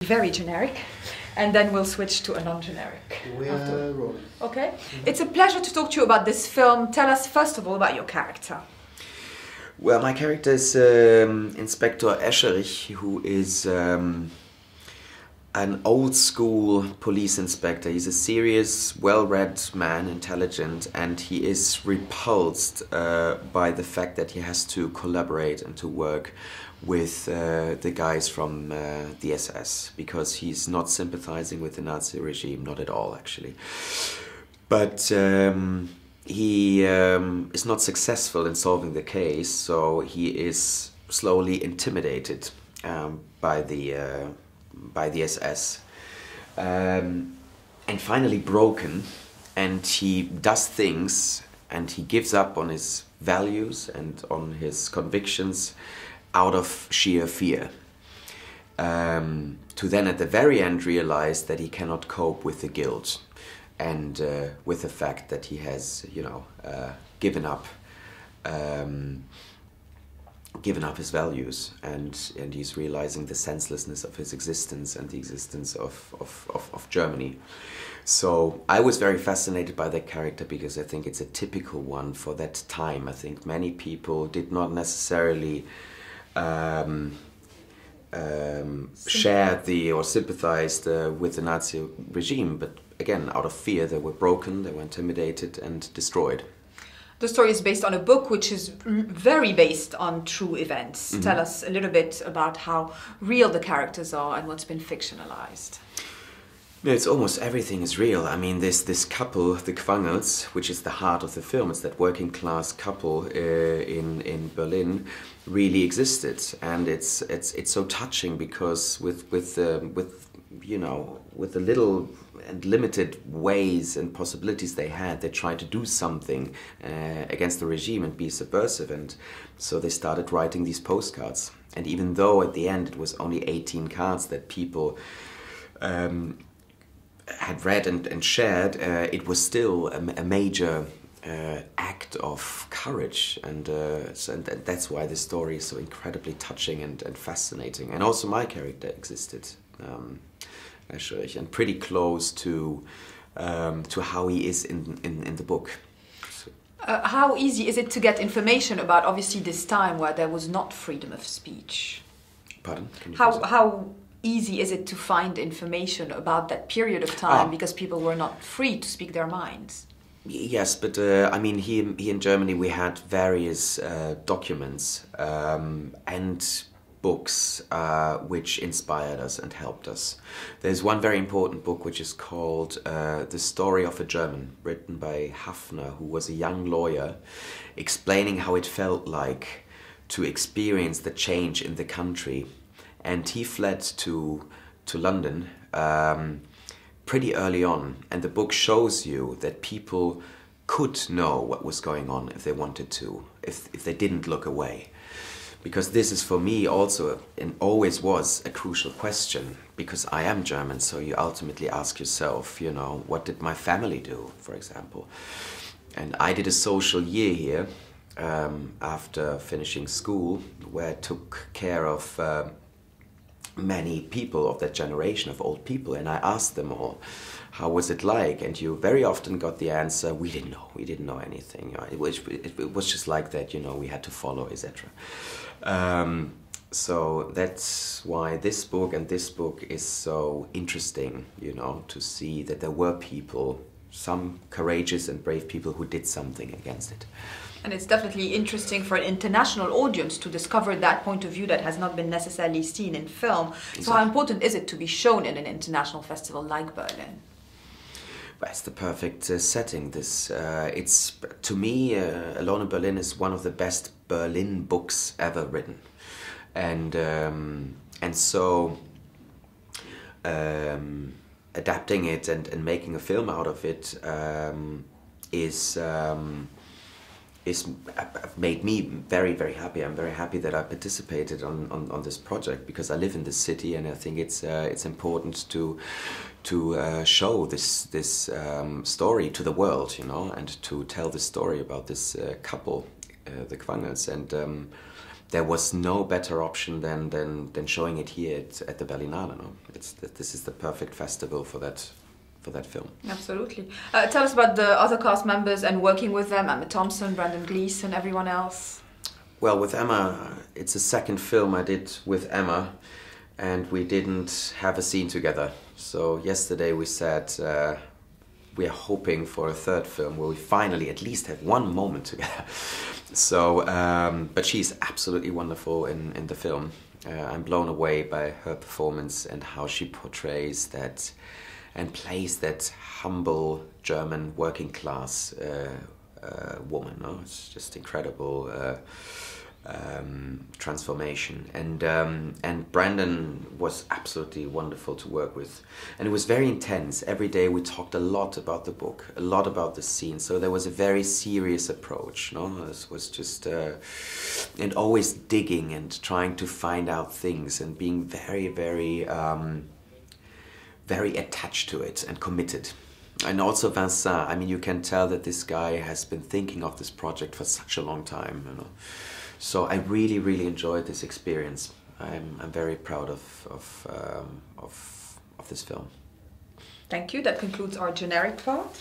very generic, and then we'll switch to a non-generic. We are rolling. Okay. It's a pleasure to talk to you about this film. Tell us first of all about your character. Well, my character is Inspector Escherich, who is an old-school police inspector. He's a serious, well-read man, intelligent, and he is repulsed by the fact that he has to collaborate and to work with the guys from the SS, because he's not sympathizing with the Nazi regime, not at all, actually. But he is not successful in solving the case, so he is slowly intimidated by the SS, and finally broken, and he does things and he gives up on his values and on his convictions out of sheer fear, to then at the very end realize that he cannot cope with the guilt and with the fact that he has, you know, given up his values, and he's realizing the senselessness of his existence and the existence of Germany. So I was very fascinated by that character because I think it's a typical one for that time. I think many people did not necessarily share or sympathized with the Nazi regime, but again, out of fear, they were broken, they were intimidated and destroyed. The story is based on a book which is very based on true events. Mm-hmm. Tell us a little bit about how real the characters are and what's been fictionalized. Yeah, it's almost everything is real. I mean, this couple, the Quangels, which is the heart of the film, it's that working class couple in Berlin, really existed, and it's so touching because with you know, with the little and limited ways and possibilities they had, they tried to do something against the regime and be subversive, and so they started writing these postcards. And even though at the end it was only 18 cards that people had read and shared, it was still a major act of courage, and that's why the story is so incredibly touching and fascinating. And also my character existed, and pretty close to how he is in the book. So. How easy is it to get information about, obviously, this time where there was not freedom of speech? Pardon? How easy is it to find information about that period of time because people were not free to speak their minds? Yes, but I mean, here in Germany we had various documents and books which inspired us and helped us. There's one very important book which is called The Story of a German, written by Hafner, who was a young lawyer, explaining how it felt like to experience the change in the country. And he fled to London pretty early on, and the book shows you that people could know what was going on if they wanted to, if they didn't look away. Because this is for me also, and always was, a crucial question, because I am German, so you ultimately ask yourself, you know, what did my family do, for example? And I did a social year here after finishing school, where I took care of many people of that generation of old people, and I asked them all, how was it like? And you very often got the answer, we didn't know anything. It was just like that, you know, we had to follow, etc. So that's why this book is so interesting, you know, to see that there were people, some courageous and brave people who did something against it. And it's definitely interesting for an international audience to discover that point of view that has not been necessarily seen in film. Exactly. So how important is it to be shown in an international festival like Berlin? Well, it's the perfect setting. It's, to me, Alone in Berlin is one of the best Berlin books ever written. And so adapting it and making a film out of it is made me very, very happy. I'm very happy that I participated on this project, because I live in this city, and I think it's important to show this story to the world, you know, and to tell the story about this couple, the Quangels, and there was no better option than showing it here at the Berlinale. No? This is the perfect festival for that film. Absolutely. Tell us about the other cast members and working with them, Emma Thompson, Brendan Gleeson, everyone else. Well, with Emma, it's the second film I did with Emma, and we didn't have a scene together. So yesterday we said we are hoping for a third film where we finally at least have one moment together. So, but she's absolutely wonderful in the film. I'm blown away by her performance and how she portrays that and plays that humble German working class woman. No? It's just incredible transformation. And Brandon was absolutely wonderful to work with. And it was very intense. Every day we talked a lot about the book, a lot about the scene. So there was a very serious approach. No? This was just, and always digging and trying to find out things and being very, very, very attached to it and committed. And also Vincent, I mean, you can tell that this guy has been thinking of this project for such a long time, you know. So I really, really enjoyed this experience. I'm very proud of this film. Thank you. That concludes our generic part.